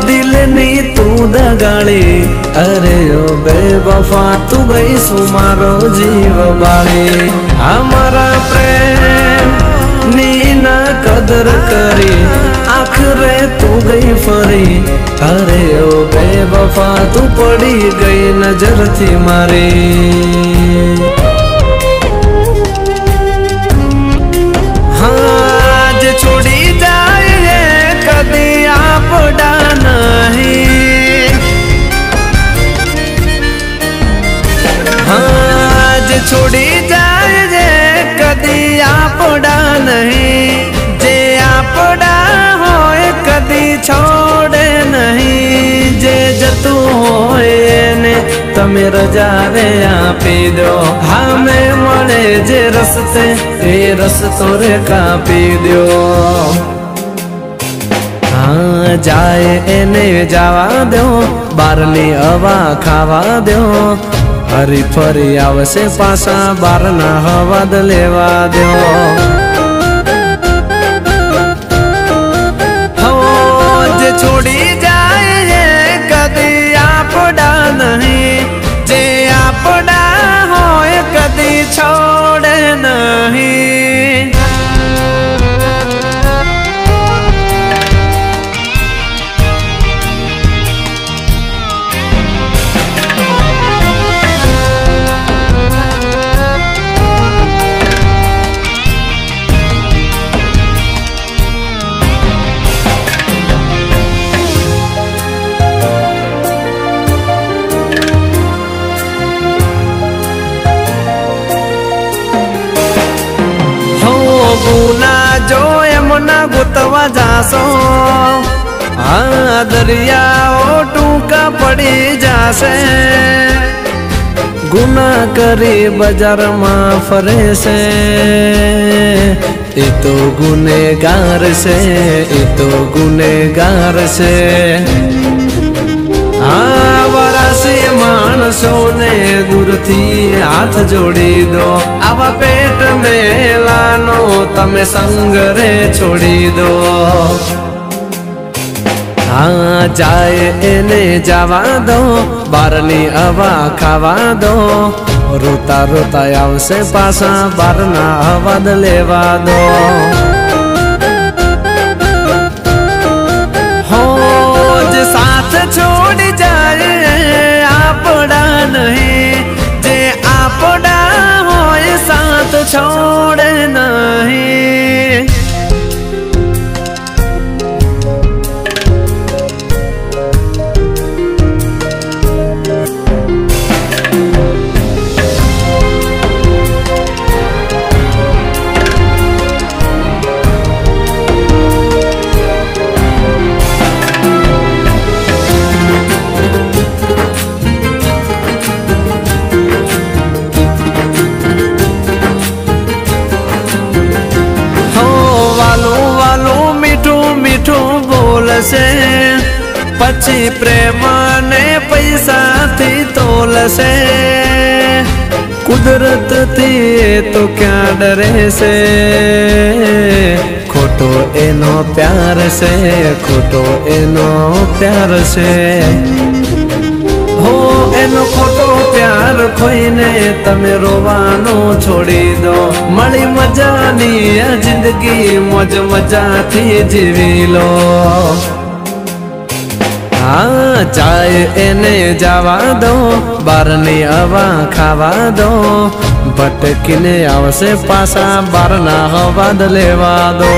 दिल नी तू दगाड़ी, अरे ओ बेवफा तू गई सुमारो जीव बाड़ी। हमारा प्रेम नी ना कदर करी, आखरे तू गई फरी, अरे ओ बेवफा तू पड़ी गई नजर थी मारी। हाँ जे छोड़ी जाए कदी आपड़ा नहीं, हाँ जे छोड़ी जाए जे कदी आपड़ा नहीं, जे आपड़ा होए कदी छोड़े नहीं। जे जतू होए ने तमे रजारे आपी दो, हमें मळे जे रस्ते ए रस्तो रे कापी दो। हाँ जाए एने जावा दो, बारनी हवा खावा दो, हरी फरी आवसे पासा बारना हवा लेवा दो। हो जे छोड़ी जाए कदी आपड़ा नहीं, जे आपड़ा होए कदी छोड़े नहीं। गुना जो यमुना गुतवा जासो, हाँ दरिया ओ टूका पड़ी जासे। गुना करी बाजार में फरे से, ये तो गुनेगार से, ये तो गुनेगार से। हाँ वरासी मानसो ने दूर थी हाथ जोड़ी दो, आवा पेट में लानो तमे संग रे छोड़ी दो। हाँ जाए एने जावा दो, बारनी हवा खावा दो, रोता रोता आवसे पासा बारना हवा लेवा दो। हो जे साथ छोड़ जाए आपड़ा नहीं, जे आपड़ा होए साथ छोड़े नहीं। से पछी प्रेम ने पैसा थी तोल से, कुदरत थी तो क्या डरे से। खोटो एनो प्यार से, खोटो एनो प्यार से। हो एनो खोटो प्यार खोईने तमे रोवानो छोड़ी दो, मળી मजानी आ जिंदगी मौज मजा थी जीवी लो। हाँ चाहे एने जावा दो, बारनी हवा खावा दो, भटकीने आवसे पासा बारना हवा लेवा दो।